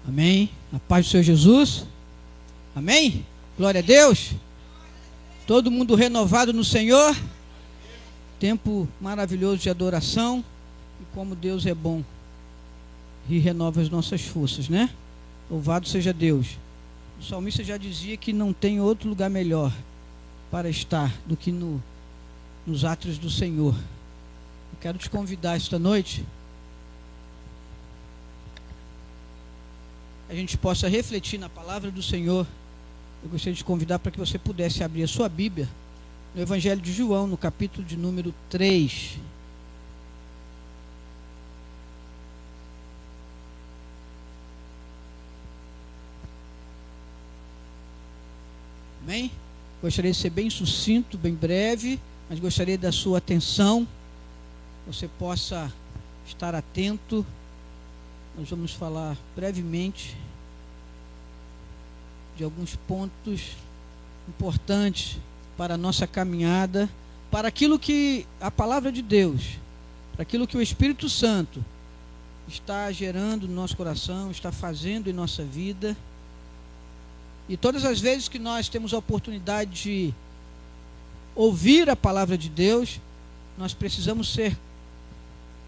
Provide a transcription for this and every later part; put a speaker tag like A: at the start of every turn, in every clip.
A: Amém. A paz do Senhor Jesus. Amém. Glória a Deus. Todo mundo renovado no Senhor. Tempo maravilhoso de adoração. E como Deus é bom e renova as nossas forças, né? Louvado seja Deus. O salmista já dizia que não tem outro lugar melhor para estar do que nos átrios do Senhor. Eu quero te convidar esta noite a gente possa refletir na palavra do Senhor. Eu gostaria de te convidar para que você pudesse abrir a sua Bíblia no Evangelho de João, no capítulo de número 3. Amém? Gostaria de ser bem sucinto, bem breve, mas gostaria da sua atenção, você possa estar atento. Nós vamos falar brevemente de alguns pontos importantes para a nossa caminhada, para aquilo que a palavra de Deus, para aquilo que o Espírito Santo está gerando no nosso coração, está fazendo em nossa vida. E todas as vezes que nós temos a oportunidade de ouvir a palavra de Deus, nós precisamos ser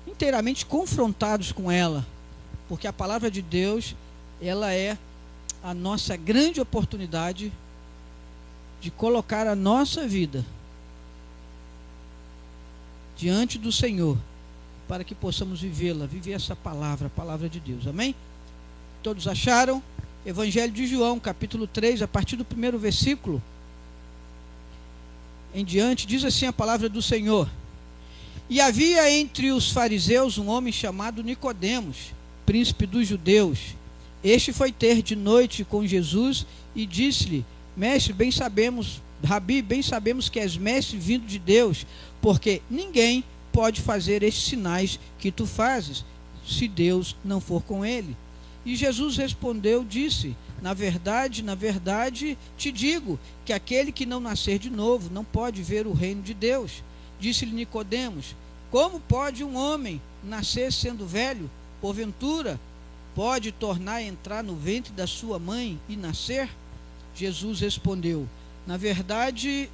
A: inteiramente confrontados com ela, porque a palavra de Deus, ela é a nossa grande oportunidade de colocar a nossa vida diante do Senhor, para que possamos vivê-la, viver essa palavra, a palavra de Deus. Amém? Todos acharam? Evangelho de João, capítulo 3, a partir do primeiro versículo em diante, diz assim a palavra do Senhor: E havia entre os fariseus um homem chamado Nicodemos, príncipe dos judeus. Este foi ter de noite com Jesus e disse-lhe: Mestre, bem sabemos, Rabi, bem sabemos que és mestre vindo de Deus, porque ninguém pode fazer estes sinais que tu fazes, se Deus não for com ele. E Jesus respondeu, disse: na verdade, te digo que aquele que não nascer de novo não pode ver o reino de Deus. Disse-lhe Nicodemos: Como pode um homem nascer sendo velho? Porventura, pode tornar a entrar no ventre da sua mãe e nascer? Jesus respondeu: Na verdade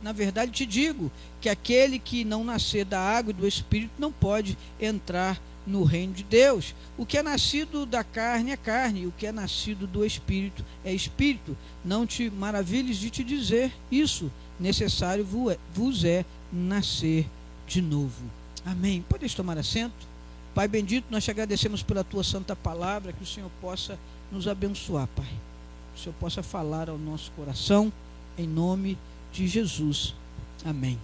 A: te digo que aquele que não nascer da água e do Espírito não pode entrar no reino de Deus. O que é nascido da carne é carne, e o que é nascido do Espírito é Espírito. Não te maravilhes de te dizer isso, necessário vos é nascer de novo. Amém. Podeis tomar assento? Pai bendito, nós te agradecemos pela tua santa palavra, que o Senhor possa nos abençoar, Pai. Que o Senhor possa falar ao nosso coração, em nome de Jesus. Amém.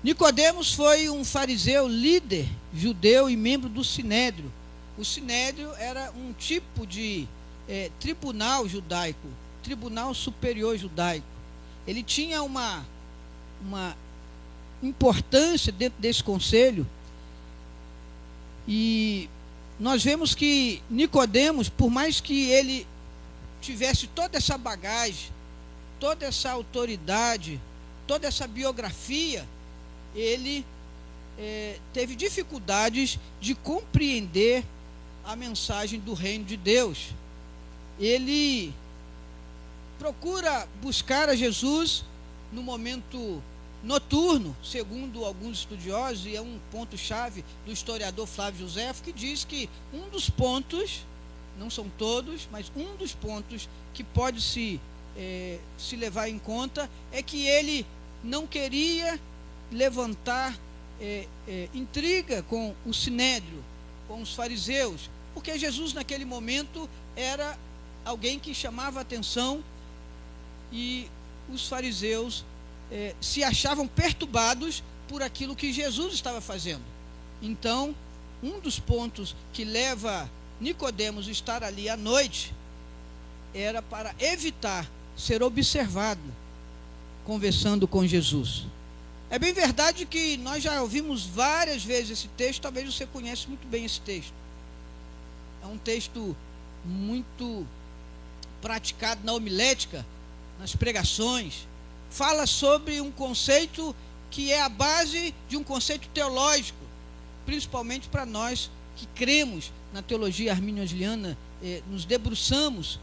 A: Nicodemos foi um fariseu líder judeu e membro do Sinédrio. O Sinédrio era um tipo de tribunal judaico, tribunal superior judaico. Ele tinha uma importância dentro desse conselho. E nós vemos que Nicodemos, por mais que ele tivesse toda essa bagagem, toda essa autoridade, toda essa biografia, ele teve dificuldades de compreender a mensagem do reino de Deus. Ele procura buscar a Jesus no momento noturno, segundo alguns estudiosos, e é um ponto-chave do historiador Flávio Joséfo, que diz que um dos pontos, não são todos, mas um dos pontos que pode se levar em conta é que ele não queria levantar intriga com o Sinédrio, com os fariseus, porque Jesus naquele momento era alguém que chamava atenção, e os fariseus se achavam perturbados por aquilo que Jesus estava fazendo. Então, um dos pontos que leva Nicodemos a estar ali à noite era para evitar ser observado conversando com Jesus. É bem verdade que nós já ouvimos várias vezes esse texto, talvez você conheça muito bem esse texto. É um texto muito praticado na homilética, nas pregações. Fala sobre um conceito que é a base de um conceito teológico, principalmente para nós que cremos na teologia arminiano-anglicana, nos debruçamos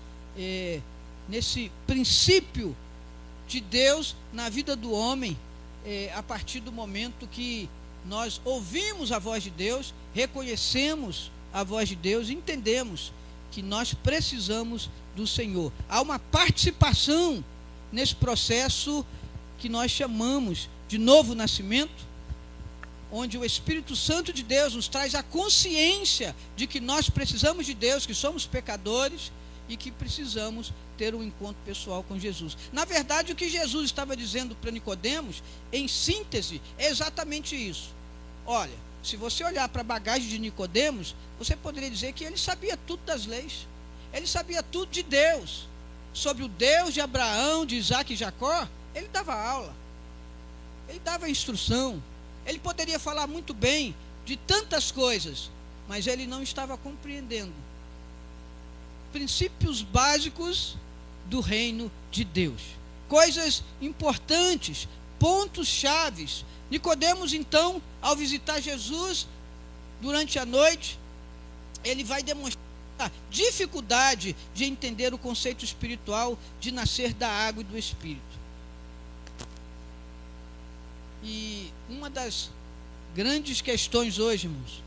A: nesse princípio de Deus na vida do homem, a partir do momento que nós ouvimos a voz de Deus, reconhecemos a voz de Deus, entendemos que nós precisamos do Senhor. Há uma participação nesse processo que nós chamamos de novo nascimento, onde o Espírito Santo de Deus nos traz a consciência de que nós precisamos de Deus, que somos pecadores e que precisamos ter um encontro pessoal com Jesus. Na verdade, o que Jesus estava dizendo para Nicodemos, em síntese, é exatamente isso. Olha, se você olhar para a bagagem de Nicodemos, você poderia dizer que ele sabia tudo das leis. Ele sabia tudo de Deus. Sobre o Deus de Abraão, de Isaac e Jacó, ele dava aula. Ele dava instrução. Ele poderia falar muito bem de tantas coisas, mas ele não estava compreendendo princípios básicos do reino de Deus. Coisas importantes, pontos chaves. Nicodemos, então, ao visitar Jesus durante a noite, ele vai demonstrar a dificuldade de entender o conceito espiritual de nascer da água e do Espírito. E uma das grandes questões hoje, irmãos,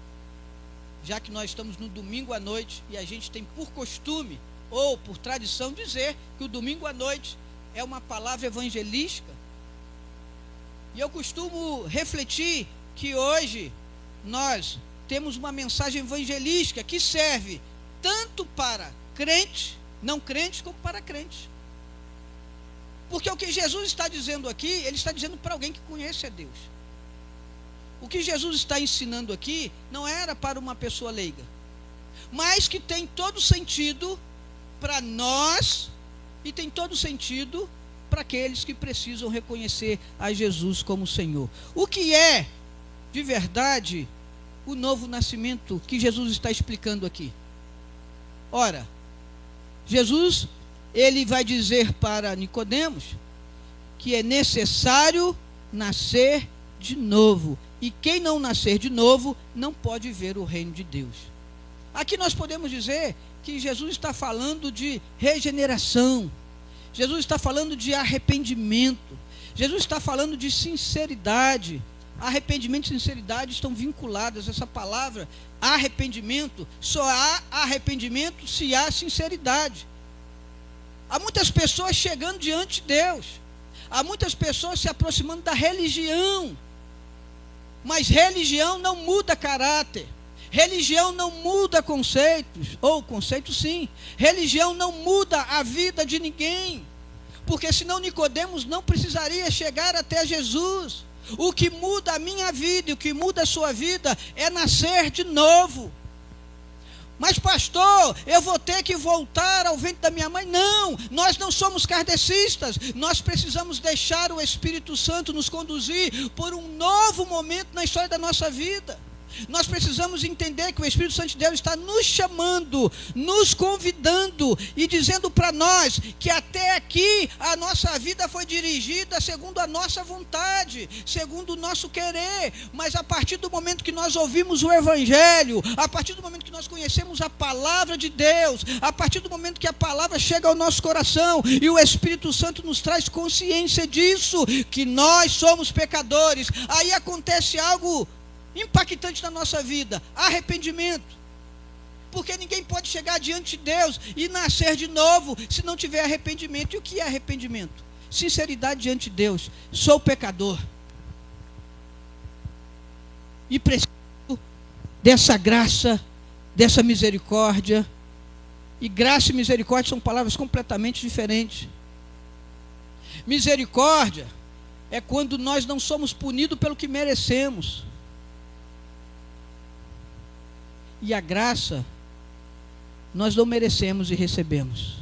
A: já que nós estamos no domingo à noite e a gente tem por costume ou por tradição dizer que o domingo à noite é uma palavra evangelística, e eu costumo refletir que hoje nós temos uma mensagem evangelística que serve tanto para crentes, não crentes, como para crentes. Porque o que Jesus está dizendo aqui, ele está dizendo para alguém que conhece a Deus. O que Jesus está ensinando aqui não era para uma pessoa leiga, mas que tem todo sentido para nós e tem todo sentido para aqueles que precisam reconhecer a Jesus como Senhor. O que é, de verdade, o novo nascimento que Jesus está explicando aqui? Ora, Jesus, ele vai dizer para Nicodemos que é necessário nascer de novo. E quem não nascer de novo não pode ver o reino de Deus. Aqui nós podemos dizer que Jesus está falando de regeneração. Jesus está falando de arrependimento. Jesus está falando de sinceridade. Arrependimento e sinceridade estão vinculadas. Essa palavra arrependimento, só há arrependimento se há sinceridade. Há muitas pessoas chegando diante de Deus. Há muitas pessoas se aproximando da religião. Mas religião não muda caráter. Religião não muda conceitos. Ou conceitos sim. Religião não muda a vida de ninguém. Porque senão Nicodemos não precisaria chegar até Jesus. O que muda a minha vida e o que muda a sua vida é nascer de novo. Mas pastor, eu vou ter que voltar ao ventre da minha mãe? Não, nós não somos kardecistas. Nós precisamos deixar o Espírito Santo nos conduzir por um novo momento na história da nossa vida. Nós precisamos entender que o Espírito Santo de Deus está nos chamando, nos convidando e dizendo para nós que até aqui a nossa vida foi dirigida segundo a nossa vontade, segundo o nosso querer, mas a partir do momento que nós ouvimos o Evangelho, a partir do momento que nós conhecemos a palavra de Deus, a partir do momento que a palavra chega ao nosso coração e o Espírito Santo nos traz consciência disso, que nós somos pecadores, aí acontece algo impactante na nossa vida: arrependimento. Porque ninguém pode chegar diante de Deus e nascer de novo se não tiver arrependimento. E o que é arrependimento? Sinceridade diante de Deus. Sou pecador e preciso dessa graça, dessa misericórdia. E graça e misericórdia são palavras completamente diferentes. Misericórdia é quando nós não somos punidos pelo que merecemos. E a graça, nós não merecemos e recebemos.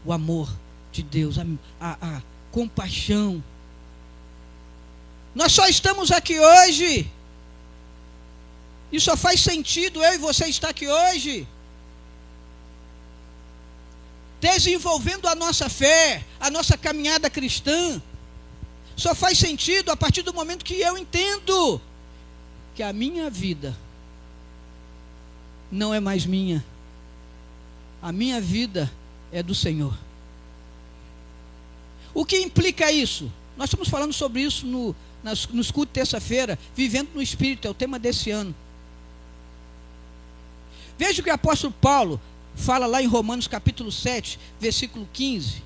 A: O amor de Deus, a compaixão. Nós só estamos aqui hoje, e só faz sentido eu e você estar aqui hoje, desenvolvendo a nossa fé, a nossa caminhada cristã. Só faz sentido a partir do momento que eu entendo que a minha vida não é mais minha. A minha vida é do Senhor. O que implica isso? Nós estamos falando sobre isso nos cultos de terça-feira, vivendo no Espírito, é o tema desse ano. Veja o que o apóstolo Paulo fala lá em Romanos capítulo 7, versículo 15.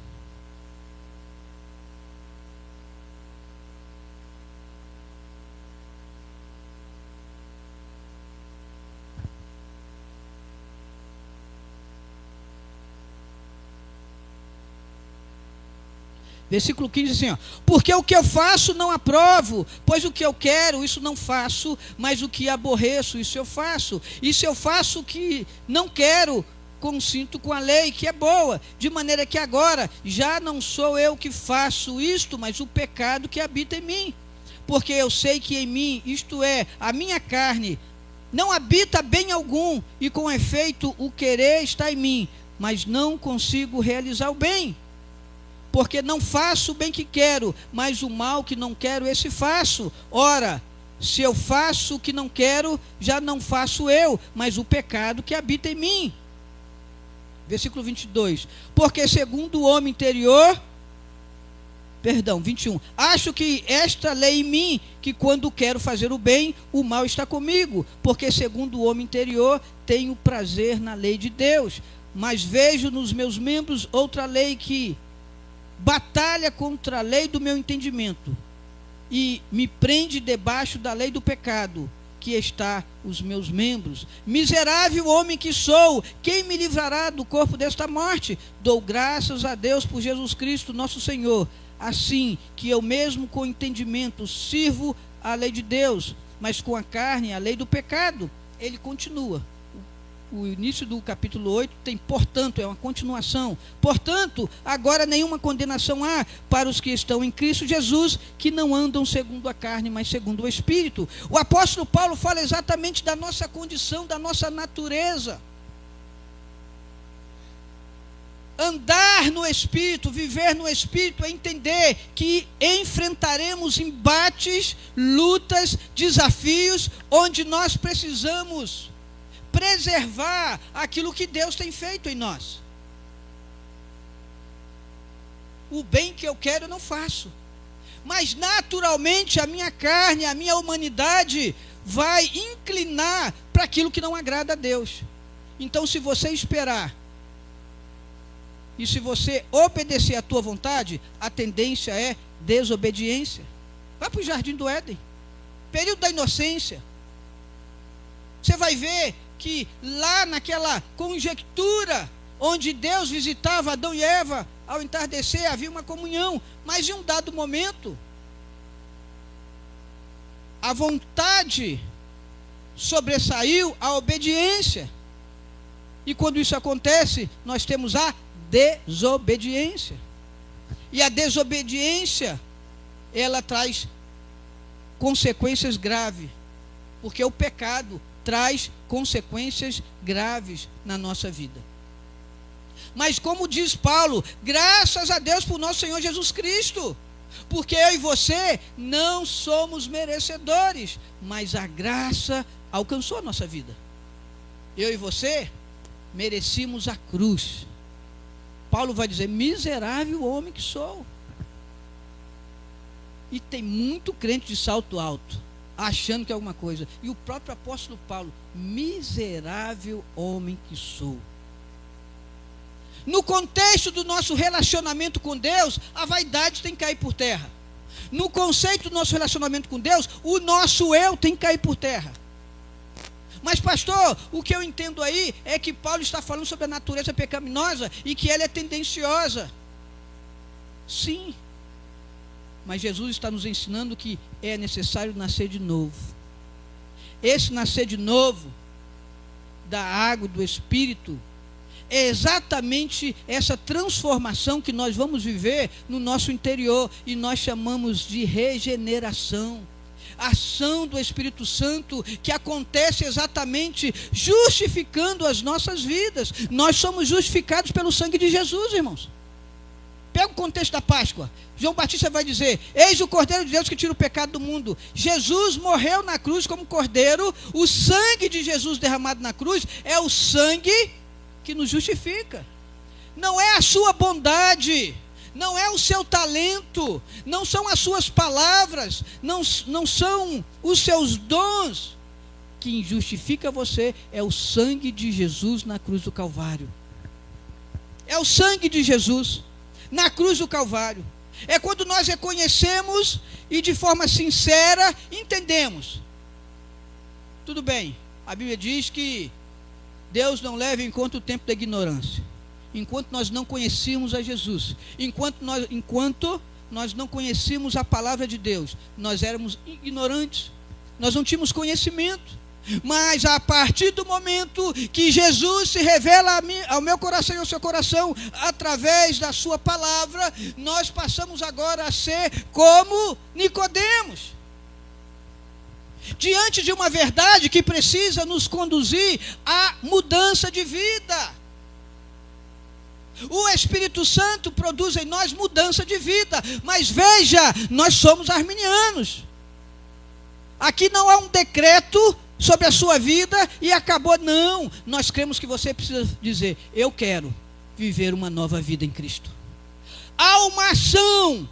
A: Versículo 15 assim, ó, porque o que eu faço não aprovo, pois o que eu quero, isso não faço, mas o que aborreço, isso eu faço. E se eu faço o que não quero, consinto com a lei, que é boa, de maneira que agora já não sou eu que faço isto, mas o pecado que habita em mim. Porque eu sei que em mim, isto é, a minha carne, não habita bem algum, e com efeito o querer está em mim, mas não consigo realizar o bem. Porque não faço o bem que quero, mas o mal que não quero, esse faço. Ora, se eu faço o que não quero, já não faço eu, mas o pecado que habita em mim. Versículo 22. Porque segundo o homem interior, 21. Acho que esta lei em mim, que quando quero fazer o bem, o mal está comigo. Porque segundo o homem interior, tenho prazer na lei de Deus. Mas vejo nos meus membros outra lei que batalha contra a lei do meu entendimento e me prende debaixo da lei do pecado que está os meus membros. Miserável homem que sou, quem me livrará do corpo desta morte? Dou graças a Deus por Jesus Cristo nosso Senhor. Assim que eu mesmo com entendimento sirvo a lei de Deus, mas com a carne a lei do pecado. Ele continua. O início do capítulo 8 tem, portanto, é uma continuação. Portanto, agora nenhuma condenação há para os que estão em Cristo Jesus, que não andam segundo a carne, mas segundo o Espírito. O apóstolo Paulo fala exatamente da nossa condição, da nossa natureza. Andar no Espírito, viver no Espírito, é entender que enfrentaremos embates, lutas, desafios, onde nós precisamos preservar aquilo que Deus tem feito em nós. O bem que eu quero eu não faço, mas naturalmente a minha carne, a minha humanidade vai inclinar para aquilo que não agrada a Deus. Então, se você esperar e se você obedecer à tua vontade, a tendência é desobediência. Vai para o jardim do Éden, período da inocência. Você vai ver que lá naquela conjectura onde Deus visitava Adão e Eva, ao entardecer havia uma comunhão, mas em um dado momento a vontade sobressaiu a obediência, e quando isso acontece, nós temos a desobediência, e a desobediência ela traz consequências graves, porque o pecado traz consequências graves na nossa vida. Mas como diz Paulo, graças a Deus por nosso Senhor Jesus Cristo, porque eu e você não somos merecedores, mas a graça alcançou a nossa vida. Eu e você merecíamos a cruz. Paulo vai dizer, miserável homem que sou. E tem muito crente de salto alto, achando que é alguma coisa. E o próprio apóstolo Paulo, miserável homem que sou. No contexto do nosso relacionamento com Deus, a vaidade tem que cair por terra. No conceito do nosso relacionamento com Deus, o nosso eu tem que cair por terra. Mas pastor, o que eu entendo aí é que Paulo está falando sobre a natureza pecaminosa e que ela é tendenciosa. Sim. Mas Jesus está nos ensinando que é necessário nascer de novo. Esse nascer de novo, da água e do Espírito, é exatamente essa transformação que nós vamos viver no nosso interior, e nós chamamos de regeneração. Ação do Espírito Santo que acontece exatamente justificando as nossas vidas. Nós somos justificados pelo sangue de Jesus, irmãos. Pega o contexto da Páscoa. João Batista vai dizer: eis o Cordeiro de Deus que tira o pecado do mundo. Jesus morreu na cruz como cordeiro. O sangue de Jesus derramado na cruz é o sangue que nos justifica. Não é a sua bondade, não é o seu talento, não são as suas palavras, não são os seus dons. Quem justifica você é o sangue de Jesus na cruz do Calvário. É o sangue de Jesus na cruz do Calvário. É quando nós reconhecemos e de forma sincera entendemos. Tudo bem, a Bíblia diz que Deus não leva em conta o tempo da ignorância. Enquanto nós não conhecíamos a Jesus, enquanto nós não conhecíamos a palavra de Deus, nós éramos ignorantes, nós não tínhamos conhecimento. Mas a partir do momento que Jesus se revela ao meu coração e ao seu coração, através da sua palavra, nós passamos agora a ser como Nicodemos, diante de uma verdade que precisa nos conduzir à mudança de vida. O Espírito Santo produz em nós mudança de vida, mas veja, nós somos arminianos. Aqui não há um decreto sobre a sua vida e acabou, não. Nós cremos que você precisa dizer: eu quero viver uma nova vida em Cristo. Há uma ação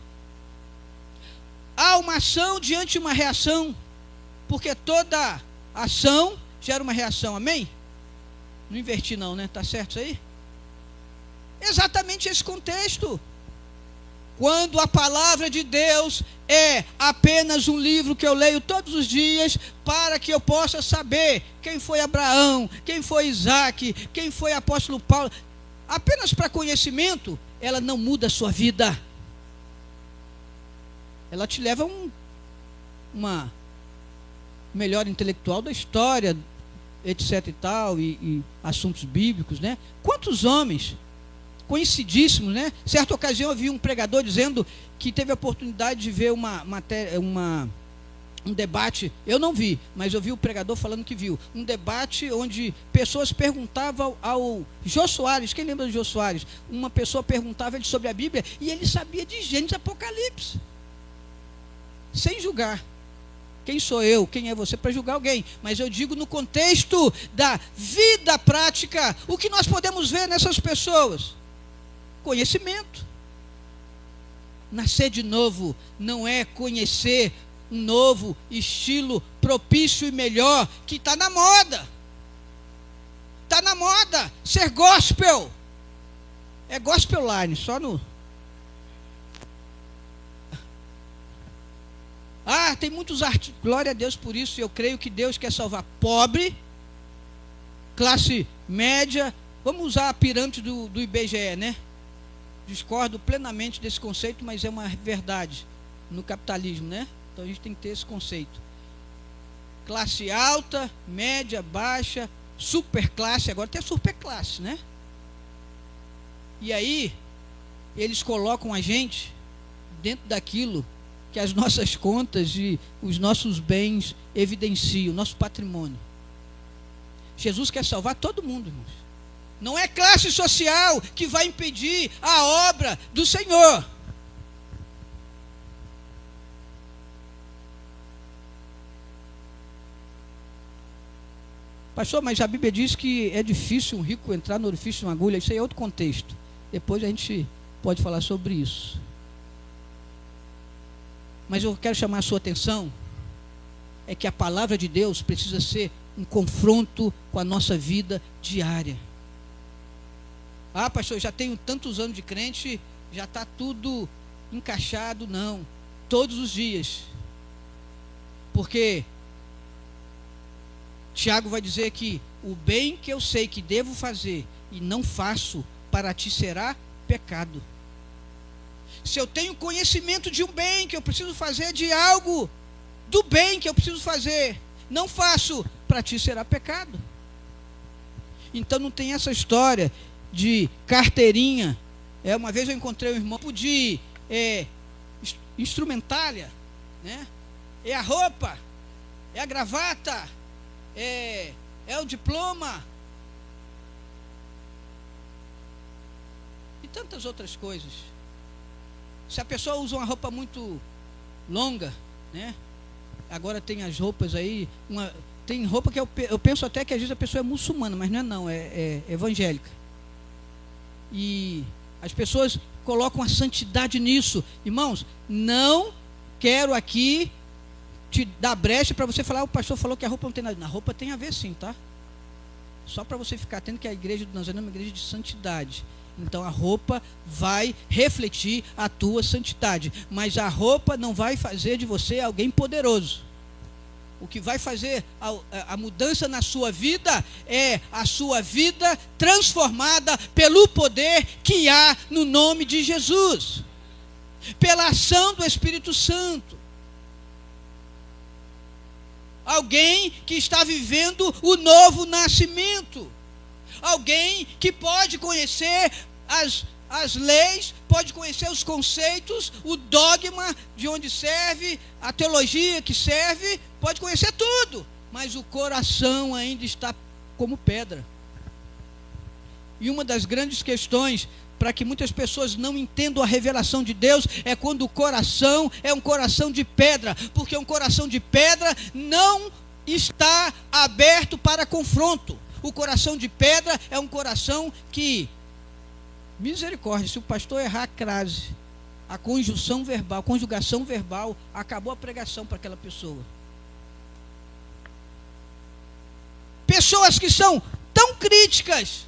A: diante de uma reação, porque toda ação gera uma reação, amém? Não inverti não, né? Tá certo isso aí? Exatamente esse contexto. Quando a palavra de Deus é apenas um livro que eu leio todos os dias, para que eu possa saber quem foi Abraão, quem foi Isaac, quem foi apóstolo Paulo, apenas para conhecimento, ela não muda a sua vida. Ela te leva a uma melhor intelectual da história, etc e tal, e assuntos bíblicos, né? Quantos homens conhecidíssimos, né? Certa ocasião eu vi um pregador dizendo que teve a oportunidade de ver um debate. Eu não vi, mas eu vi o pregador falando que viu um debate onde pessoas perguntavam ao Jô Soares. Quem lembra do Jô Soares? Uma pessoa perguntava ele sobre a Bíblia e ele sabia de Gênesis e Apocalipse, sem julgar. Quem sou eu, quem é você para julgar alguém? Mas eu digo no contexto da vida prática, o que nós podemos ver nessas pessoas? Conhecimento. Nascer de novo não é conhecer um novo estilo propício e melhor que está na moda. Está na moda ser gospel. É gospel line, só no... tem muitos artigos. Glória a Deus por isso. Eu creio que Deus quer salvar pobre, classe média. Vamos usar a pirâmide do IBGE, né? Discordo plenamente desse conceito, mas é uma verdade no capitalismo, né? Então a gente tem que ter esse conceito. Classe alta, média, baixa, superclasse, agora tem a superclasse, né? E aí, eles colocam a gente dentro daquilo que as nossas contas e os nossos bens evidenciam, nosso patrimônio. Jesus quer salvar todo mundo, irmãos. Não é classe social que vai impedir a obra do Senhor. Pastor, mas a Bíblia diz que é difícil um rico entrar no orifício de uma agulha. Isso aí é outro contexto. Depois a gente pode falar sobre isso. Mas eu quero chamar a sua atenção, é que a palavra de Deus precisa ser um confronto com a nossa vida diária. Pastor, já tenho tantos anos de crente, já está tudo encaixado. Não, todos os dias. Porque Tiago vai dizer que o bem que eu sei que devo fazer e não faço, para ti será pecado. Se eu tenho conhecimento de um bem que eu preciso fazer, de algo do bem que eu preciso fazer, não faço, para ti será pecado. Então não tem essa história de carteirinha. Uma vez eu encontrei um irmão de instrumentália, né? É a roupa, é a gravata, é o diploma e tantas outras coisas. Se a pessoa usa uma roupa muito longa, né? Agora tem as roupas aí, tem roupa que eu penso até que às vezes a pessoa é muçulmana, mas não, é evangélica. E as pessoas colocam a santidade nisso. Irmãos, não quero aqui te dar brecha para você falar, o pastor falou que a roupa não tem nada. Na roupa tem a ver sim, tá? Só para você ficar atento que a igreja do Nazareno é uma igreja de santidade. Então a roupa vai refletir a tua santidade, mas a roupa não vai fazer de você alguém poderoso. O que vai fazer a mudança na sua vida é a sua vida transformada pelo poder que há no nome de Jesus, pela ação do Espírito Santo. Alguém que está vivendo o novo nascimento. Alguém que pode conhecer as leis, pode conhecer os conceitos, o dogma de onde serve, a teologia que serve, pode conhecer tudo, mas o coração ainda está como pedra. E uma das grandes questões para que muitas pessoas não entendam a revelação de Deus é quando o coração é um coração de pedra, porque um coração de pedra não está aberto para confronto. O coração de pedra é um coração que, misericórdia, se o pastor errar a crase, a conjugação verbal, acabou a pregação para aquela pessoa. Pessoas que são tão críticas,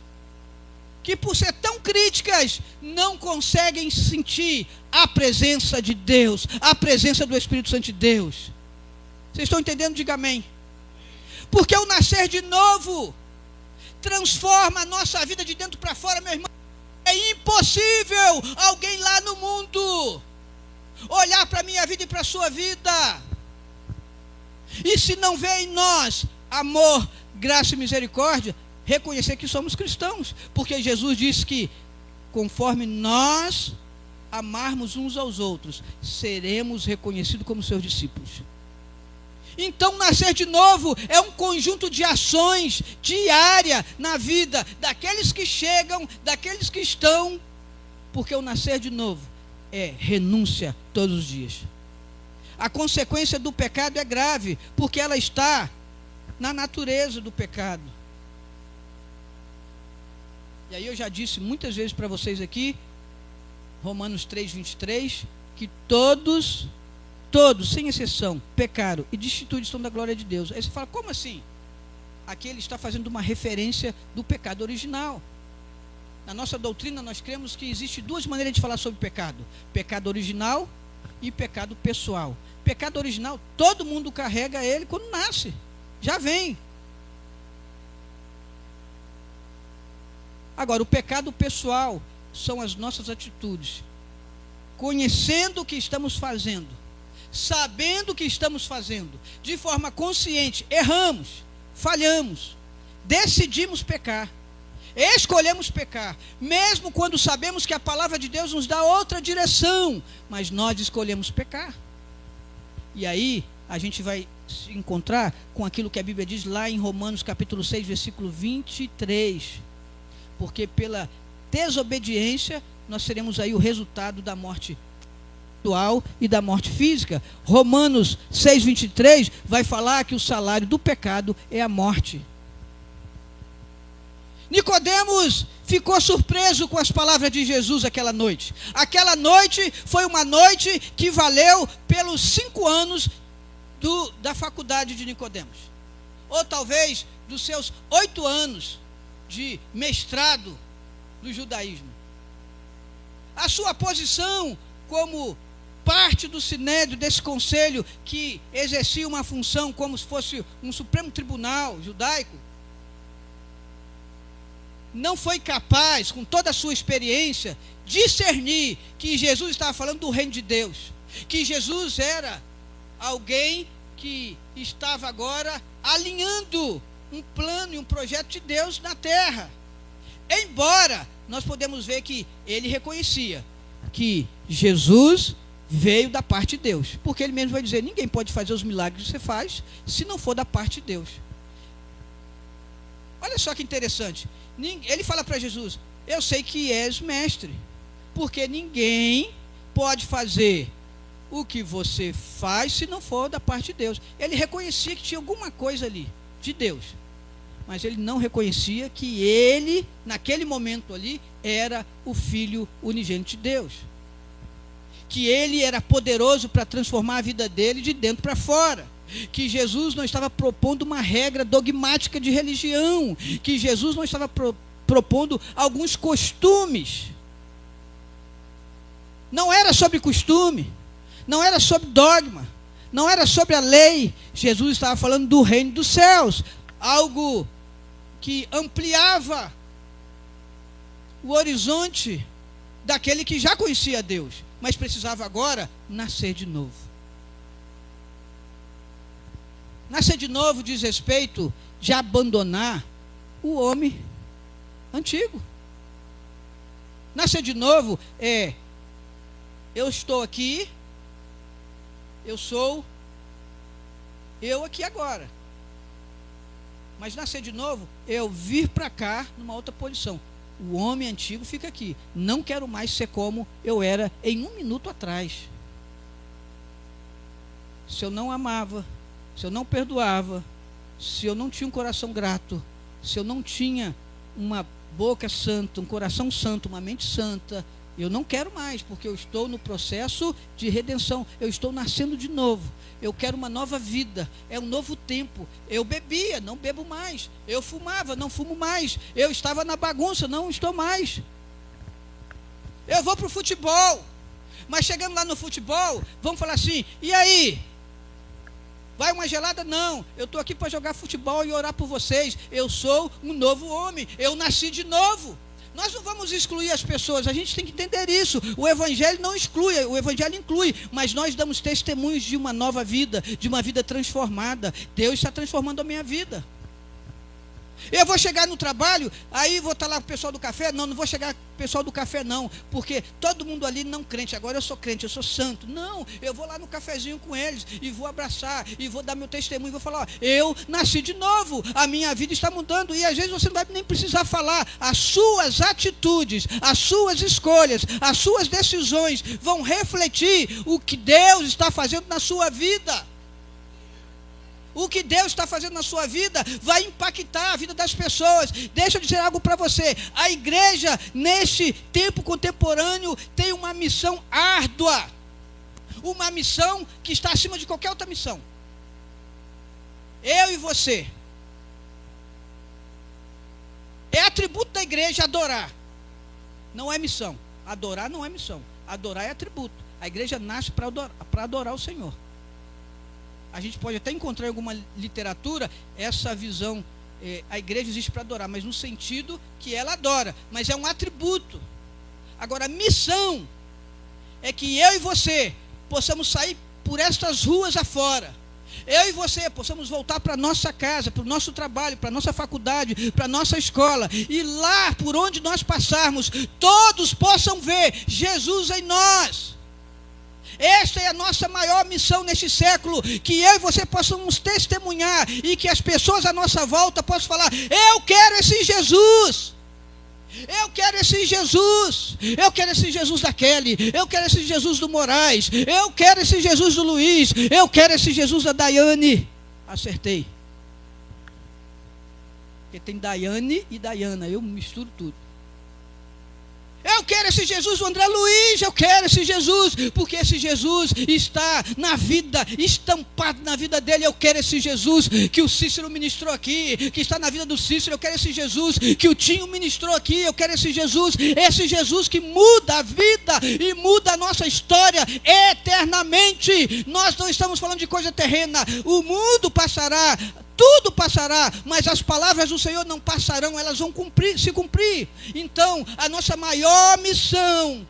A: que por ser tão críticas, não conseguem sentir a presença de Deus, a presença do Espírito Santo de Deus. Vocês estão entendendo? Diga amém. Porque o nascer de novo transforma a nossa vida de dentro para fora, meu irmão. É impossível alguém lá no mundo olhar para a minha vida e para a sua vida, e se não vê em nós amor, graça e misericórdia, reconhecer que somos cristãos, porque Jesus disse que conforme nós amarmos uns aos outros, seremos reconhecidos como seus discípulos. Então, nascer de novo é um conjunto de ações diárias na vida daqueles que chegam, daqueles que estão, porque o nascer de novo é renúncia todos os dias. A consequência do pecado é grave, porque ela está na natureza do pecado. E aí eu já disse muitas vezes para vocês aqui, Romanos 3:23, que todos, sem exceção, pecaram e destituídos da glória de Deus. Aí você fala, como assim? Aqui ele está fazendo uma referência do pecado original. Na nossa doutrina nós cremos que existe duas maneiras de falar sobre pecado: pecado original e pecado pessoal. Pecado original, todo mundo carrega ele quando nasce, já vem. Agora, o pecado pessoal são as nossas atitudes, conhecendo o que estamos fazendo, sabendo o que estamos fazendo, de forma consciente, erramos, falhamos, decidimos pecar, escolhemos pecar, mesmo quando sabemos que a palavra de Deus nos dá outra direção, mas nós escolhemos pecar. E aí a gente vai se encontrar com aquilo que a Bíblia diz lá em Romanos capítulo 6, versículo 23, porque pela desobediência nós teremos aí o resultado da morte espiritual e da morte física. Romanos 6:23 vai falar que o salário do pecado é a morte. Nicodemos ficou surpreso com as palavras de Jesus aquela noite. Aquela noite foi uma noite que valeu pelos 5 anos da faculdade de Nicodemos, ou talvez dos seus 8 anos de mestrado do judaísmo. A sua posição como parte do sinédrio, desse conselho que exercia uma função como se fosse um supremo tribunal judaico, não foi capaz, com toda a sua experiência, discernir que Jesus estava falando do reino de Deus, que Jesus era alguém que estava agora alinhando um plano e um projeto de Deus na terra. Embora nós podemos ver que ele reconhecia que Jesus veio da parte de Deus, porque ele mesmo vai dizer, ninguém pode fazer os milagres que você faz se não for da parte de Deus. Olha só que interessante, ele fala para Jesus, eu sei que és mestre, porque ninguém pode fazer o que você faz se não for da parte de Deus. Ele reconhecia que tinha alguma coisa ali de Deus, mas ele não reconhecia que ele, naquele momento ali, era o Filho unigênito de Deus, que ele era poderoso para transformar a vida dele de dentro para fora, que Jesus não estava propondo uma regra dogmática de religião, que Jesus não estava propondo alguns costumes. Não era sobre costume, não era sobre dogma, não era sobre a lei. Jesus estava falando do reino dos céus, algo que ampliava o horizonte daquele que já conhecia Deus, mas precisava agora nascer de novo. Nascer de novo diz respeito de abandonar o homem antigo. Nascer de novo é: eu estou aqui, eu sou eu aqui agora. Mas nascer de novo é eu vir para cá numa outra posição. O homem antigo fica aqui. Não quero mais ser como eu era em um minuto atrás. Se eu não amava, se eu não perdoava, se eu não tinha um coração grato, se eu não tinha uma boca santa, um coração santo, uma mente santa, eu não quero mais, porque eu estou no processo de redenção, eu estou nascendo de novo, eu quero uma nova vida, é um novo tempo. Eu bebia, não bebo mais, eu fumava, não fumo mais, eu estava na bagunça, não estou mais. Eu vou para o futebol, mas chegando lá no futebol, vamos falar assim: e aí? Vai uma gelada? Não, eu estou aqui para jogar futebol e orar por vocês. Eu sou um novo homem, eu nasci de novo. Nós não vamos excluir as pessoas, a gente tem que entender isso. O Evangelho não exclui, o Evangelho inclui, mas nós damos testemunhos de uma nova vida, de uma vida transformada. Deus está transformando a minha vida. Eu vou chegar no trabalho, aí vou estar lá com o pessoal do café. Não vou chegar com o pessoal do café não, porque todo mundo ali não crente, agora eu sou crente, eu sou santo. Não, eu vou lá no cafezinho com eles, e vou abraçar, e vou dar meu testemunho, e vou falar: ó, eu nasci de novo, a minha vida está mudando. E às vezes você não vai nem precisar falar, as suas atitudes, as suas escolhas, as suas decisões vão refletir o que Deus está fazendo na sua vida. O que Deus está fazendo na sua vida vai impactar a vida das pessoas. Deixa eu dizer algo para você: a igreja neste tempo contemporâneo tem uma missão árdua, uma missão que está acima de qualquer outra missão. Eu e você, é atributo da igreja adorar, não é missão. Adorar não é missão, adorar é atributo. A igreja nasce para adorar o Senhor. A gente pode até encontrar em alguma literatura essa visão, a igreja existe para adorar, mas no sentido que ela adora, mas é um atributo. Agora, a missão é que eu e você possamos sair por estas ruas afora, eu e você possamos voltar para a nossa casa, para o nosso trabalho, para a nossa faculdade, para a nossa escola, e lá por onde nós passarmos, todos possam ver Jesus em nós. Esta é a nossa maior missão neste século, que eu e você possamos testemunhar, e que as pessoas à nossa volta possam falar: eu quero esse Jesus, eu quero esse Jesus, eu quero esse Jesus da Kelly, eu quero esse Jesus do Moraes, eu quero esse Jesus do Luiz, eu quero esse Jesus da Daiane. Acertei, porque tem Daiane e Daiana, eu misturo tudo. Eu quero esse Jesus do André Luiz, eu quero esse Jesus, porque esse Jesus está na vida, estampado na vida dele. Eu quero esse Jesus que o Cícero ministrou aqui, que está na vida do Cícero. Eu quero esse Jesus que o Tinho ministrou aqui. Eu quero esse Jesus que muda a vida e muda a nossa história eternamente. Nós não estamos falando de coisa terrena. O mundo passará, tudo passará, mas as palavras do Senhor não passarão, elas vão se cumprir. Então, a nossa maior missão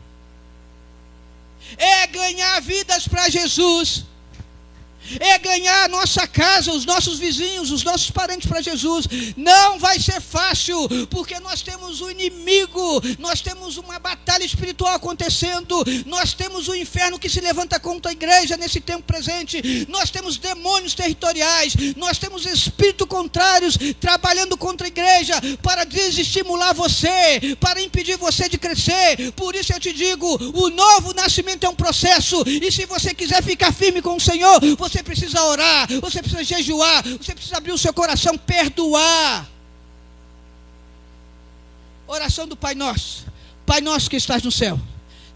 A: é ganhar vidas para Jesus. é ganhar a nossa casa, os nossos vizinhos, os nossos parentes para Jesus. Não vai ser fácil, porque nós temos um inimigo, nós temos uma batalha espiritual acontecendo, nós temos o inferno que se levanta contra a igreja nesse tempo presente, nós temos demônios territoriais, nós temos espíritos contrários trabalhando contra a igreja para desestimular você, para impedir você de crescer. Por isso eu te digo, o novo nascimento é um processo, e se você quiser ficar firme com o Senhor, você precisa orar, você precisa jejuar, você precisa abrir o seu coração, perdoar. Oração do Pai Nosso. Pai nosso que estás no céu,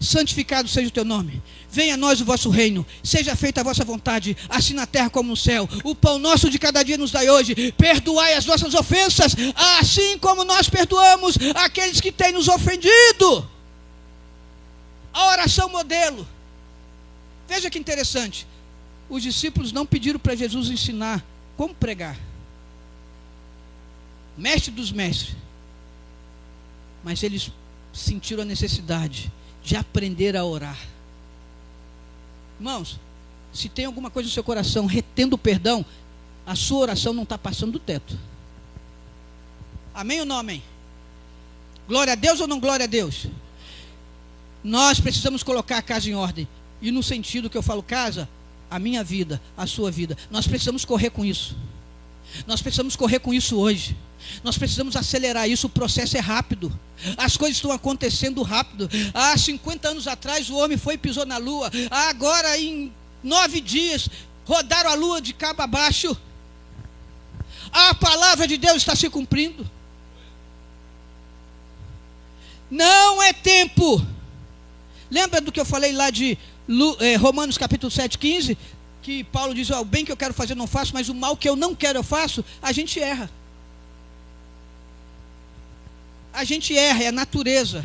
A: santificado seja o teu nome. Venha a nós o vosso reino, seja feita a vossa vontade, assim na terra como no céu. O pão nosso de cada dia nos dai hoje. Perdoai as nossas ofensas, assim como nós perdoamos aqueles que têm nos ofendido. A oração modelo. Veja que interessante. Os discípulos não pediram para Jesus ensinar como pregar. Mestre dos mestres. Mas eles sentiram a necessidade de aprender a orar. Irmãos, se tem alguma coisa no seu coração retendo o perdão, a sua oração não está passando do teto. Amém ou não amém? Glória a Deus ou não glória a Deus? Nós precisamos colocar a casa em ordem. E no sentido que eu falo casa, a minha vida, a sua vida. Nós precisamos correr com isso. Nós precisamos correr com isso hoje. Nós precisamos acelerar isso. O processo é rápido. As coisas estão acontecendo rápido. Há 50 anos atrás o homem foi e pisou na lua. Agora em 9 dias rodaram a lua de cabo a baixo. A palavra de Deus está se cumprindo. Não é tempo. Lembra do que eu falei lá de Romanos capítulo 7, 15, que Paulo diz, o bem que eu quero fazer eu não faço, mas o mal que eu não quero eu faço. A gente erra, é a natureza.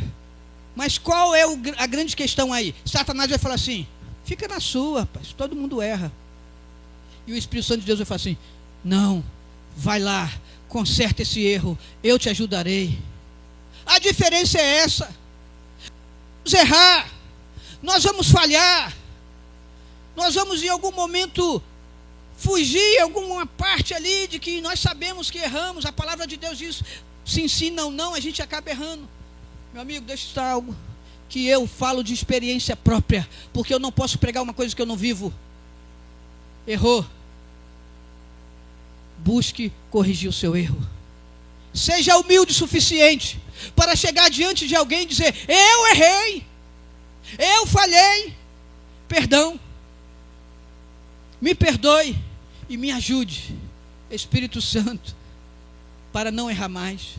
A: Mas qual é a grande questão aí? Satanás vai falar assim, fica na sua, rapaz, todo mundo erra. E o Espírito Santo de Deus vai falar assim, não, vai lá, conserta esse erro, eu te ajudarei. A diferença é essa. Vamos errar, nós vamos falhar, nós vamos em algum momento fugir alguma parte ali de que nós sabemos que erramos. A palavra de Deus diz, sim, sim, não, não, a gente acaba errando. Meu amigo, deixa eu estar algo que eu falo de experiência própria, porque eu não posso pregar uma coisa que eu não vivo. Errou, busque corrigir o seu erro. Seja humilde o suficiente para chegar diante de alguém e dizer, eu errei, eu falhei, perdão, me perdoe e me ajude, Espírito Santo, para não errar mais.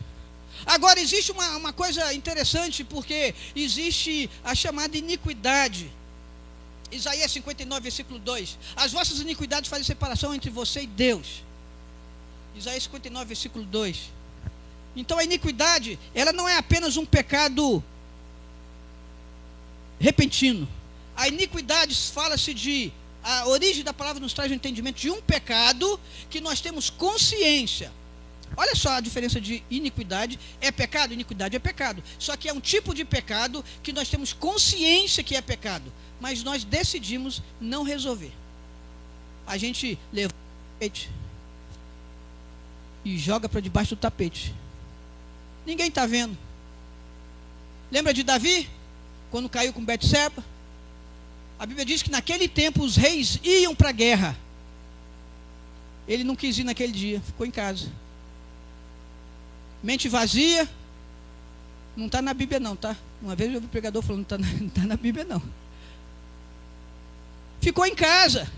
A: Agora existe uma coisa interessante, porque existe a chamada iniquidade. Isaías 59, versículo 2, as vossas iniquidades fazem separação entre você e Deus. Isaías 59, versículo 2. Então a iniquidade, ela não é apenas um pecado repentino. A iniquidade fala-se de, a origem da palavra nos traz o entendimento de um pecado que nós temos consciência. Olha só a diferença de iniquidade. É pecado? Iniquidade é pecado. Só que é um tipo de pecado que nós temos consciência que é pecado, mas nós decidimos não resolver. A gente leva o tapete e joga para debaixo do tapete. Ninguém está vendo. Lembra de Davi? Quando caiu com Betseba? A Bíblia diz que naquele tempo os reis iam para a guerra. Ele não quis ir naquele dia, ficou em casa. Mente vazia. Não está na Bíblia não, tá? Uma vez eu ouvi o pregador falando, não está na Bíblia não. Ficou em casa.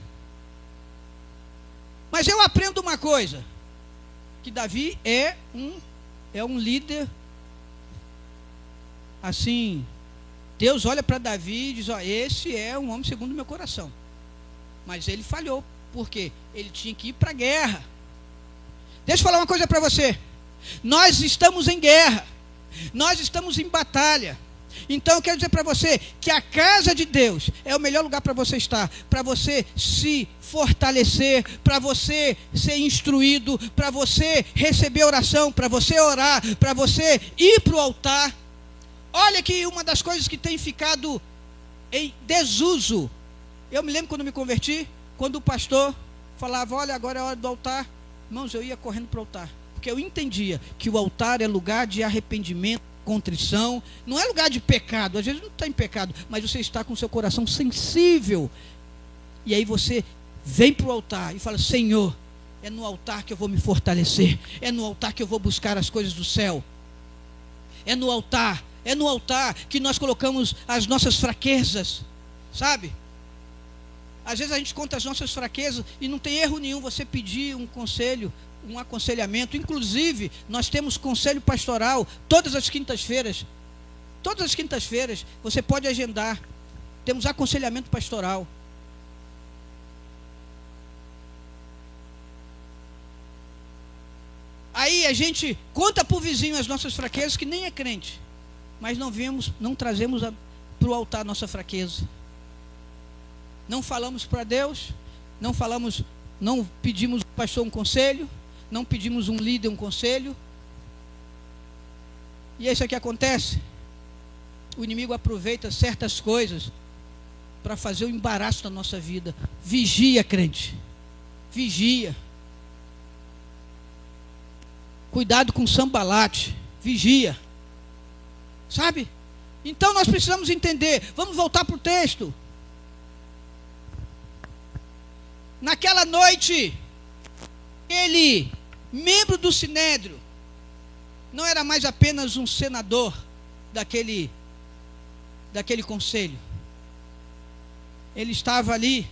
A: Mas eu aprendo uma coisa, que Davi é um líder, assim, Deus olha para Davi e diz, esse é um homem segundo o meu coração. Mas ele falhou, porque ele tinha que ir para a guerra. Deixa eu falar uma coisa para você. Nós estamos em guerra, nós estamos em batalha. Então eu quero dizer para você que a casa de Deus é o melhor lugar para você estar, para você se fortalecer, para você ser instruído, para você receber oração, para você orar, para você ir para o altar. Olha que uma das coisas que tem ficado em desuso, eu me lembro quando me converti, quando o pastor falava, olha, agora é a hora do altar, irmãos, eu ia correndo para o altar, porque eu entendia que o altar é lugar de arrependimento, contrição, não é lugar de pecado. Às vezes não está em pecado, mas você está com o seu coração sensível, e aí você vem para o altar e fala, Senhor, é no altar que eu vou me fortalecer, é no altar que eu vou buscar as coisas do céu, é no altar que nós colocamos as nossas fraquezas, sabe? Às vezes a gente conta as nossas fraquezas e não tem erro nenhum você pedir um conselho, um aconselhamento. Inclusive, nós temos conselho pastoral todas as quintas-feiras. Todas as quintas-feiras você pode agendar. Temos aconselhamento pastoral. Aí a gente conta para o vizinho as nossas fraquezas, que nem é crente, mas não trazemos para o altar a nossa fraqueza. Não falamos para Deus, não pedimos ao pastor um conselho, não pedimos um líder um conselho. E é isso que acontece. O inimigo aproveita certas coisas para fazer o embaraço da nossa vida. Vigia, crente. Vigia. Cuidado com o sambalate. Vigia. Sabe? Então nós precisamos entender. Vamos voltar para o texto. Naquela noite, ele, membro do Sinédrio, não era mais apenas um senador daquele conselho. Ele estava ali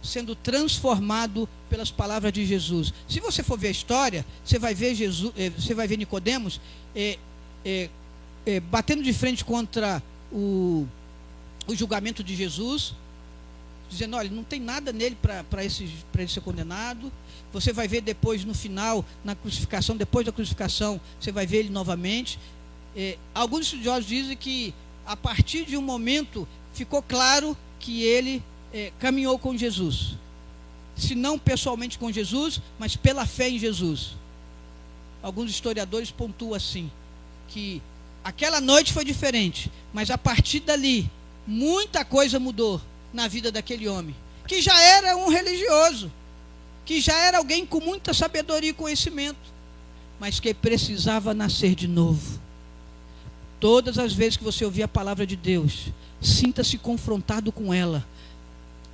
A: sendo transformado pelas palavras de Jesus. Se você for ver a história, você vai ver Nicodemos batendo de frente contra o julgamento de Jesus, dizendo, olha, não tem nada nele para ele ser condenado. Você vai ver depois, no final, na crucificação, depois da crucificação, você vai ver ele novamente. Alguns estudiosos dizem que, a partir de um momento, ficou claro que ele caminhou com Jesus. Se não pessoalmente com Jesus, mas pela fé em Jesus. Alguns historiadores pontuam assim, que aquela noite foi diferente, mas a partir dali, muita coisa mudou na vida daquele homem, que já era um religioso, que já era alguém com muita sabedoria e conhecimento, mas que precisava nascer de novo. Todas as vezes que você ouvir a palavra de Deus, sinta-se confrontado com ela,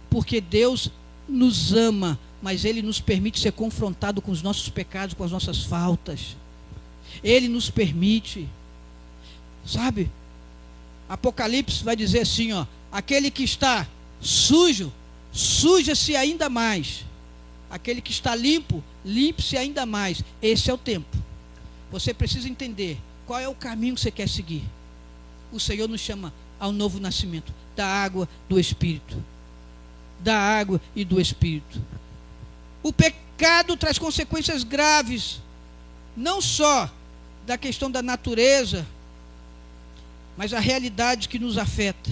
A: porque Deus nos ama, mas Ele nos permite ser confrontado com os nossos pecados, com as nossas faltas. Ele nos permite, sabe? Apocalipse vai dizer assim, ó, aquele que está sujo, suja-se ainda mais. Aquele que está limpo, limpe-se ainda mais. Esse é o tempo. Você precisa entender qual é o caminho que você quer seguir. O Senhor nos chama ao novo nascimento, da água do Espírito. Da água e do Espírito. O pecado traz consequências graves, não só da questão da natureza, mas a realidade que nos afeta,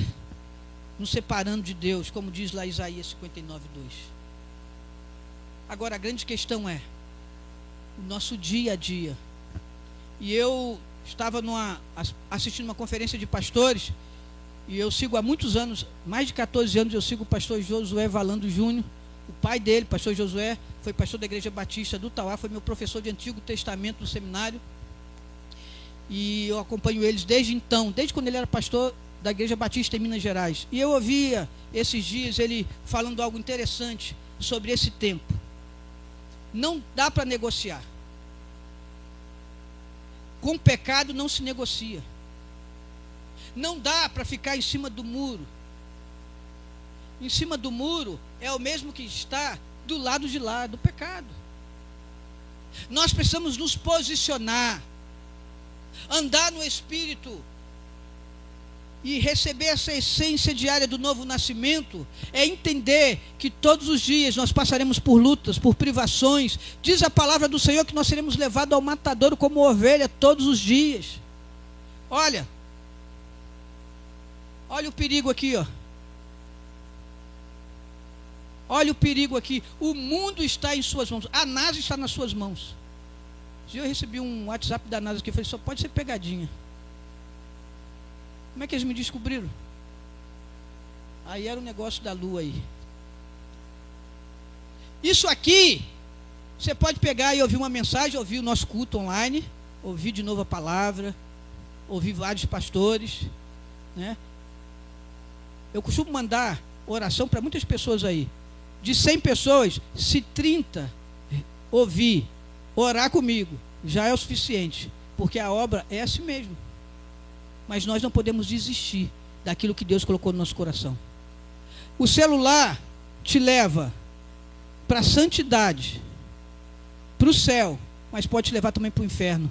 A: nos separando de Deus, como diz lá Isaías 59:2. Agora a grande questão é o nosso dia a dia. E eu estava assistindo uma conferência de pastores, e eu sigo há muitos anos, mais de 14 anos, eu sigo o pastor Josué Valando Júnior. O pai dele, pastor Josué, foi pastor da Igreja Batista do Tauá, foi meu professor de Antigo Testamento no seminário. E eu acompanho eles desde então, desde quando ele era pastor da Igreja Batista em Minas Gerais. E eu ouvia esses dias ele falando algo interessante sobre esse tempo. Não dá para negociar. Com pecado não se negocia. Não dá para ficar em cima do muro. Em cima do muro é o mesmo que está do lado de lá do pecado. Nós precisamos nos posicionar, andar no Espírito e receber essa essência diária do novo nascimento. É entender que todos os dias nós passaremos por lutas, por privações. Diz a palavra do Senhor que nós seremos levados ao matadouro como ovelha todos os dias. Olha o perigo aqui, ó. Olha o perigo aqui. O mundo está em suas mãos. A NASA está nas suas mãos. Eu recebi um WhatsApp da NASA que eu falei, só pode ser pegadinha. Como é que eles me descobriram? Aí era o negócio da lua aí. Isso aqui, você pode pegar e ouvir uma mensagem, ouvir o nosso culto online, ouvir de novo a palavra, ouvir vários pastores, né? Eu costumo mandar oração para muitas pessoas aí. De 100 pessoas, se 30 ouvir, orar comigo, já é o suficiente, porque a obra é assim mesmo. Mas nós não podemos desistir daquilo que Deus colocou no nosso coração. O celular te leva para a santidade, para o céu, mas pode te levar também para o inferno.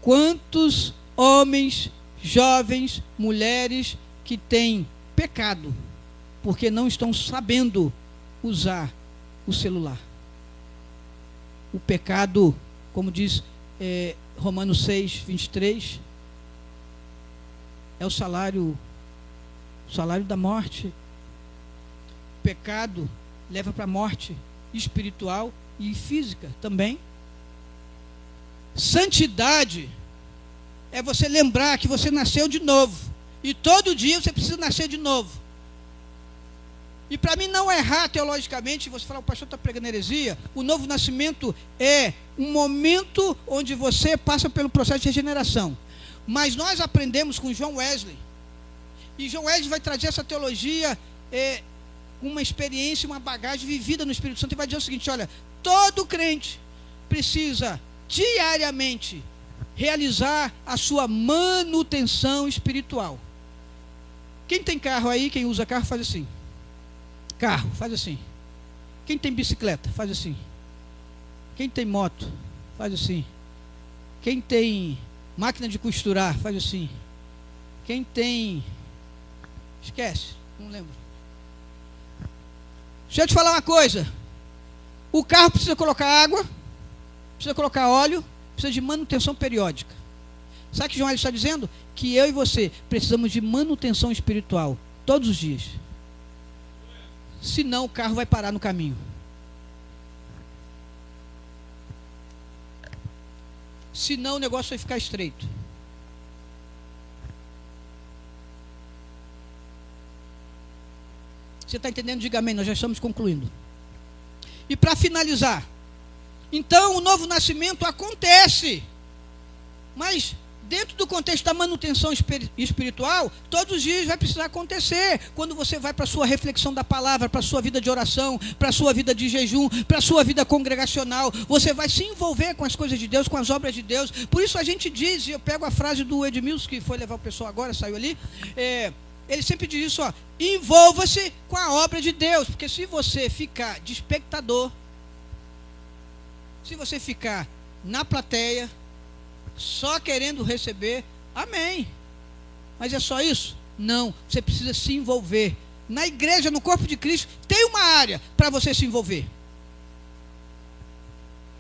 A: Quantos homens, jovens, mulheres que têm pecado, porque não estão sabendo usar o celular. O pecado, como diz Romanos 6, 23, é o salário da morte. O pecado leva para a morte espiritual e física também. Santidade é você lembrar que você nasceu de novo. E todo dia você precisa nascer de novo. E para mim não errar teologicamente, você falar, o pastor está pregando heresia, o novo nascimento é um momento onde você passa pelo processo de regeneração. Mas nós aprendemos com John Wesley, e John Wesley vai trazer essa teologia, uma experiência, uma bagagem vivida no Espírito Santo, e vai dizer o seguinte: olha, todo crente precisa diariamente realizar a sua manutenção espiritual. Quem tem carro aí, quem usa carro, faz assim. Carro, faz assim. Quem tem bicicleta, faz assim. Quem tem moto, faz assim. Quem tem máquina de costurar, faz assim. Quem tem... Esquece, não lembro. Deixa eu te falar uma coisa. O carro precisa colocar água, precisa colocar óleo, precisa de manutenção periódica. Sabe o que João está dizendo? Que eu e você precisamos de manutenção espiritual todos os dias. Senão o carro vai parar no caminho. Senão o negócio vai ficar estreito. Você está entendendo? Diga amém, nós já estamos concluindo. E para finalizar, então o novo nascimento acontece, mas dentro do contexto da manutenção espiritual, todos os dias vai precisar acontecer. Quando você vai para a sua reflexão da palavra, para a sua vida de oração, para a sua vida de jejum, para a sua vida congregacional, você vai se envolver com as coisas de Deus, com as obras de Deus. Por isso a gente diz, e eu pego a frase do Edmilson, que foi levar o pessoal agora, saiu ali, ele sempre diz isso, envolva-se com a obra de Deus, porque se você ficar de espectador, se você ficar na plateia, só querendo receber, amém. Mas é só isso? Não, você precisa se envolver. Na igreja, no corpo de Cristo, tem uma área para você se envolver.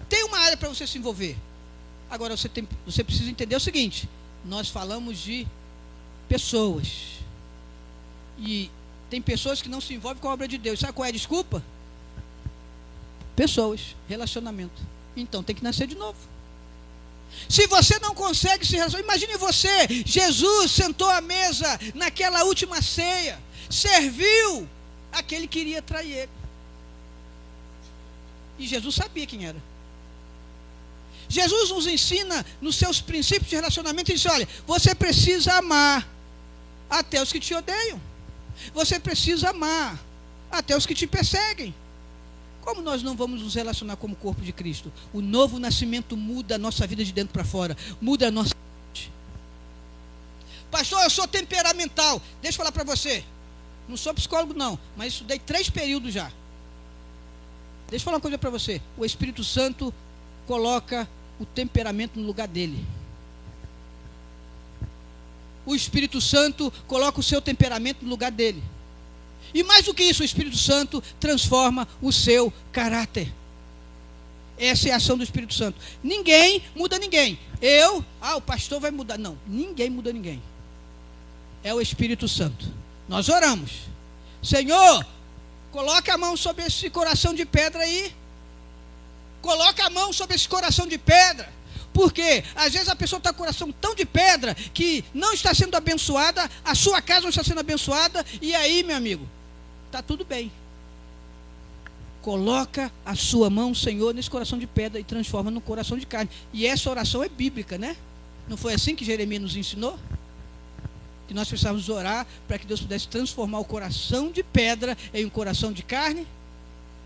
A: Tem uma área para você se envolver. Agora, você precisa entender o seguinte: nós falamos de pessoas. E tem pessoas que não se envolvem com a obra de Deus. Sabe qual é a desculpa? Pessoas, relacionamento. Então tem que nascer de novo. Se você não consegue se relacionar, imagine você, Jesus sentou à mesa naquela última ceia, serviu aquele que iria trair ele. E Jesus sabia quem era. Jesus nos ensina nos seus princípios de relacionamento, ele diz: olha, você precisa amar até os que te odeiam. Você precisa amar até os que te perseguem. Como nós não vamos nos relacionar como corpo de Cristo? O novo nascimento muda a nossa vida de dentro para fora, muda a nossa mente. Pastor, eu sou temperamental. Deixa eu falar para você, não sou psicólogo não, mas estudei 3 períodos já. Deixa eu falar uma coisa para você: o Espírito Santo coloca o temperamento no lugar dele. O Espírito Santo coloca o seu temperamento no lugar dele. E mais do que isso, o Espírito Santo transforma o seu caráter. Essa é a ação do Espírito Santo. Ninguém muda ninguém. O pastor vai mudar. Não, ninguém muda ninguém. É o Espírito Santo. Nós oramos: Senhor, coloca a mão sobre esse coração de pedra aí. Coloca a mão sobre esse coração de pedra. Porque às vezes a pessoa está com o coração tão de pedra que não está sendo abençoada, a sua casa não está sendo abençoada, e aí, meu amigo, está tudo bem. Coloca a sua mão, Senhor, nesse coração de pedra e transforma no coração de carne. E essa oração é bíblica, né? Não foi assim que Jeremias nos ensinou? Que nós precisávamos orar para que Deus pudesse transformar o coração de pedra em um coração de carne?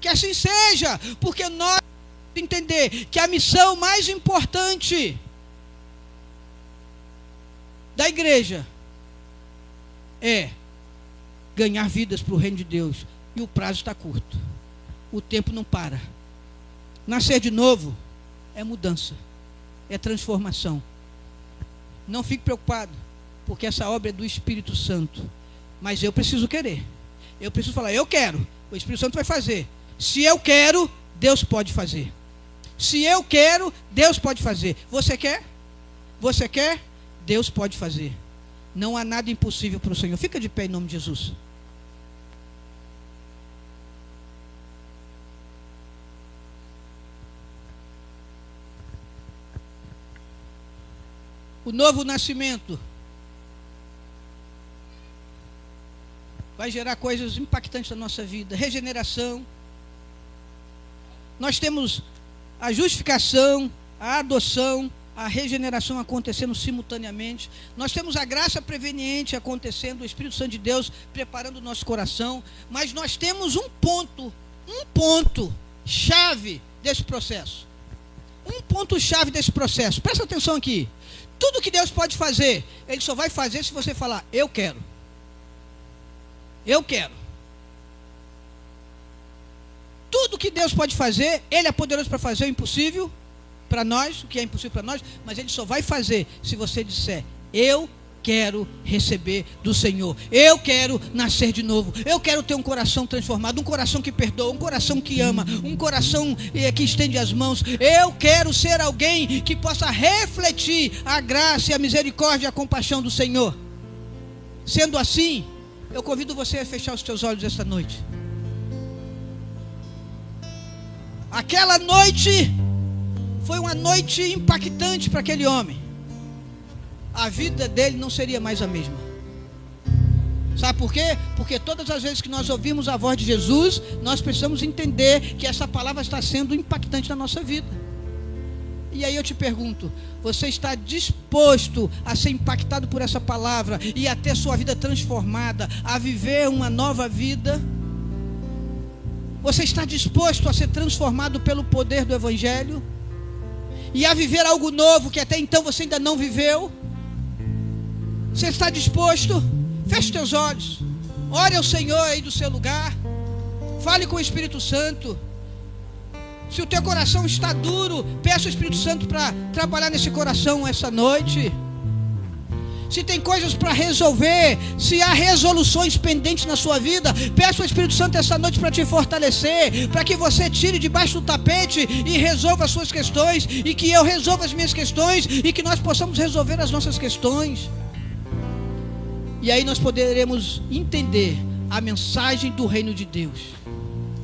A: Que assim seja, porque nós temos que entender que a missão mais importante da igreja é ganhar vidas para o reino de Deus. E o prazo está curto. O tempo não para. Nascer de novo é mudança, é transformação. Não fique preocupado, porque essa obra é do Espírito Santo. Mas eu preciso querer. Eu preciso falar, eu quero. O Espírito Santo vai fazer. Se eu quero, Deus pode fazer. Se eu quero, Deus pode fazer. Você quer? Você quer? Deus pode fazer. Não há nada impossível para o Senhor. Fica de pé em nome de Jesus. O novo nascimento vai gerar coisas impactantes na nossa vida. Regeneração. Nós temos a justificação, a adoção, a regeneração acontecendo simultaneamente. Nós temos a graça preveniente acontecendo, o Espírito Santo de Deus preparando o nosso coração. Mas nós temos um ponto chave desse processo. Um ponto chave desse processo. Presta atenção aqui. Tudo que Deus pode fazer, Ele só vai fazer se você falar, eu quero. Eu quero. Tudo que Deus pode fazer, Ele é poderoso para fazer o impossível para nós, o que é impossível para nós, mas Ele só vai fazer se você disser, eu quero receber do Senhor, eu quero nascer de novo, eu quero ter um coração transformado, um coração que perdoa, um coração que ama, um coração que estende as mãos. Eu quero ser alguém que possa refletir a graça e a misericórdia e a compaixão do Senhor. Sendo assim, eu convido você a fechar os teus olhos esta noite. Aquela noite foi uma noite impactante para aquele homem. A vida dele não seria mais a mesma. Sabe por quê? Porque todas as vezes que nós ouvimos a voz de Jesus, nós precisamos entender que essa palavra está sendo impactante na nossa vida. E aí eu te pergunto, você está disposto a ser impactado por essa palavra e a ter sua vida transformada, a viver uma nova vida? Você está disposto a ser transformado pelo poder do Evangelho? E a viver algo novo que até então você ainda não viveu? Você está disposto? Feche teus olhos. Ore ao Senhor aí do seu lugar. Fale com o Espírito Santo. Se o teu coração está duro, peça ao Espírito Santo para trabalhar nesse coração essa noite. Se tem coisas para resolver, se há resoluções pendentes na sua vida, peça ao Espírito Santo essa noite para te fortalecer, para que você tire debaixo do tapete e resolva as suas questões, e que eu resolva as minhas questões, e que nós possamos resolver as nossas questões. E aí nós poderemos entender a mensagem do reino de Deus.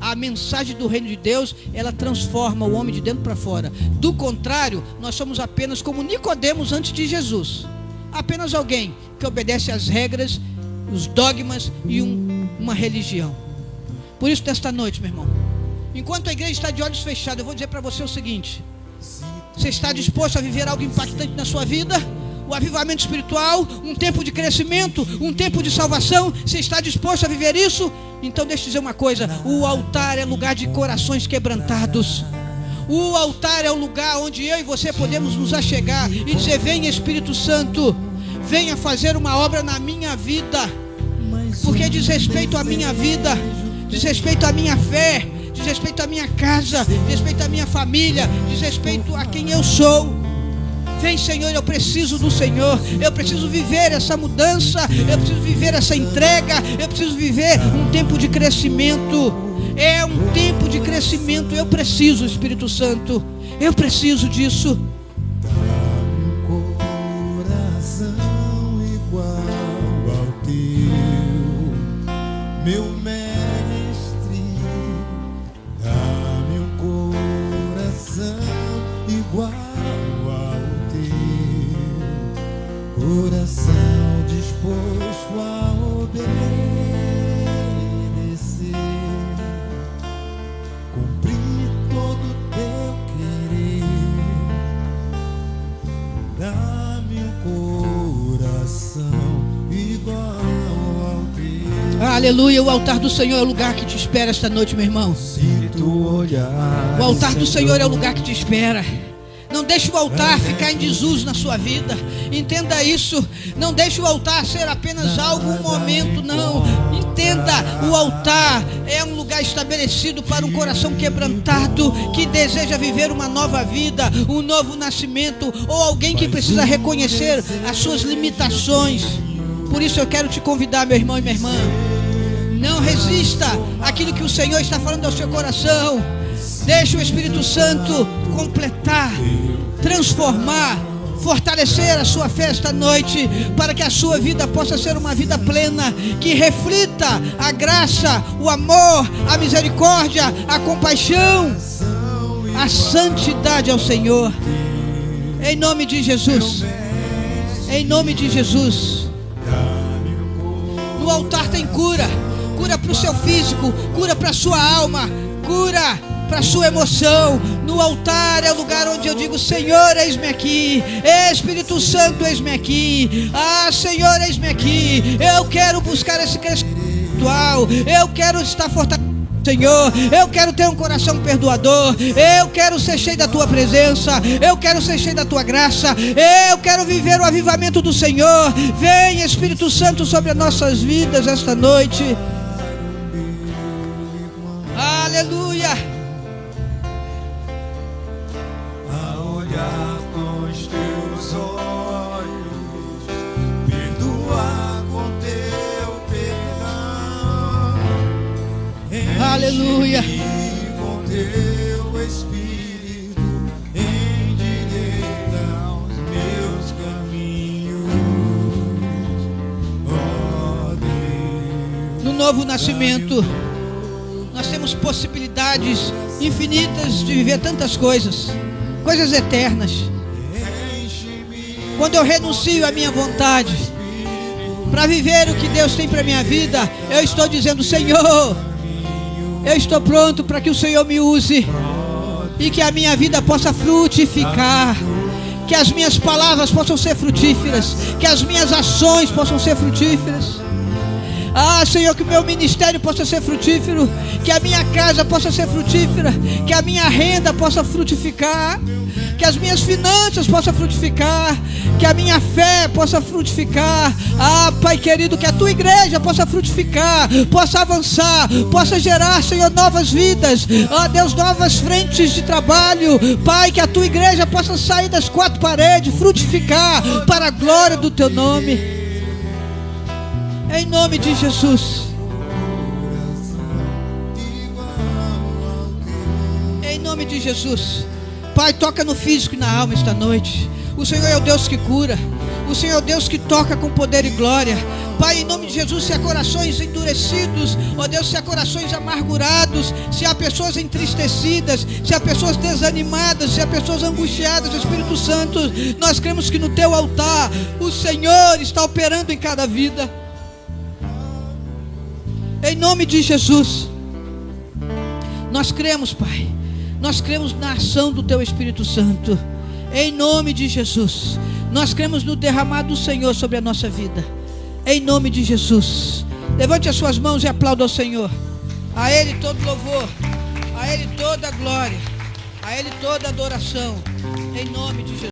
A: A mensagem do reino de Deus, ela transforma o homem de dentro para fora. Do contrário, nós somos apenas como Nicodemos antes de Jesus. Apenas alguém que obedece às regras, os dogmas e uma religião. Por isso, nesta noite, meu irmão, enquanto a igreja está de olhos fechados, eu vou dizer para você o seguinte: você está disposto a viver algo impactante na sua vida? O avivamento espiritual, um tempo de crescimento, um tempo de salvação. Você está disposto a viver isso? Então deixa eu dizer uma coisa: o altar é lugar de corações quebrantados. O altar é o lugar onde eu e você podemos nos achegar e dizer: venha Espírito Santo, venha fazer uma obra na minha vida, porque diz respeito à minha vida, diz respeito à minha fé, diz respeito à minha casa, diz respeito à minha família, diz respeito a quem eu sou. Vem, Senhor, eu preciso do Senhor, eu preciso viver essa mudança, eu preciso viver essa entrega, eu preciso viver um tempo de crescimento. É um tempo de crescimento, eu preciso, Espírito Santo, eu preciso disso.
B: Coração igual ao teu, meu mestre, dá-me um coração igual ao teu, coração disposto a obedecer.
A: Aleluia, o altar do Senhor é o lugar que te espera esta noite, meu irmão. O altar do Senhor é o lugar que te espera. Não deixe o altar ficar em desuso na sua vida. Entenda isso. Não deixe o altar ser apenas algo, um momento, não. Entenda, o altar é um lugar estabelecido para um coração quebrantado, que deseja viver uma nova vida, um novo nascimento, ou alguém que precisa reconhecer as suas limitações. Por isso eu quero te convidar, meu irmão e minha irmã. Não resista àquilo que o Senhor está falando ao seu coração. Deixe o Espírito Santo completar, transformar, fortalecer a sua fé esta noite, para que a sua vida possa ser uma vida plena, que reflita a graça, o amor, a misericórdia, a compaixão, a santidade ao Senhor. Em nome de Jesus. Em nome de Jesus. No altar tem cura. Cura para o seu físico, cura para a sua alma, cura para a sua emoção. No altar é o lugar onde eu digo: Senhor, eis-me aqui. Espírito Santo, eis-me aqui. Ah, Senhor, eis-me aqui. Eu quero buscar esse crescimento espiritual. Eu quero estar fortalecido, Senhor. Eu quero ter um coração perdoador. Eu quero ser cheio da tua presença. Eu quero ser cheio da tua graça. Eu quero viver o avivamento do Senhor. Vem, Espírito Santo, sobre as nossas vidas esta noite. Aleluia.
B: A olhar com os teus olhos, perdoar com teu perdão.
A: Aleluia.
B: Com teu espírito, endireita os meus caminhos. Oh Deus.
A: No novo nascimento, nós temos possibilidades infinitas de viver tantas coisas, coisas eternas. Quando eu renuncio à minha vontade para viver o que Deus tem para a minha vida, eu estou dizendo: Senhor, eu estou pronto para que o Senhor me use e que a minha vida possa frutificar, que as minhas palavras possam ser frutíferas, que as minhas ações possam ser frutíferas. Ah, Senhor, que o meu ministério possa ser frutífero, que a minha casa possa ser frutífera, que a minha renda possa frutificar, que as minhas finanças possam frutificar, que a minha fé possa frutificar. Ah, Pai querido, que a tua igreja possa frutificar, possa avançar, possa gerar, Senhor, novas vidas. Ah, Deus, novas frentes de trabalho. Pai, que a tua igreja possa sair das quatro paredes, frutificar para a glória do teu nome. Em nome de Jesus. Em nome de Jesus. Pai, toca no físico e na alma esta noite. O Senhor é o Deus que cura. O Senhor é o Deus que toca com poder e glória. Pai, em nome de Jesus, se há corações endurecidos, ó Deus, se há corações amargurados, se há pessoas entristecidas, se há pessoas desanimadas, se há pessoas angustiadas, Espírito Santo, nós cremos que no teu altar o Senhor está operando em cada vida. Em nome de Jesus, nós cremos, Pai. Nós cremos na ação do Teu Espírito Santo. Em nome de Jesus, nós cremos no derramado do Senhor sobre a nossa vida. Em nome de Jesus, levante as suas mãos e aplauda ao Senhor. A Ele todo louvor, a Ele toda glória, a Ele toda adoração. Em nome de Jesus.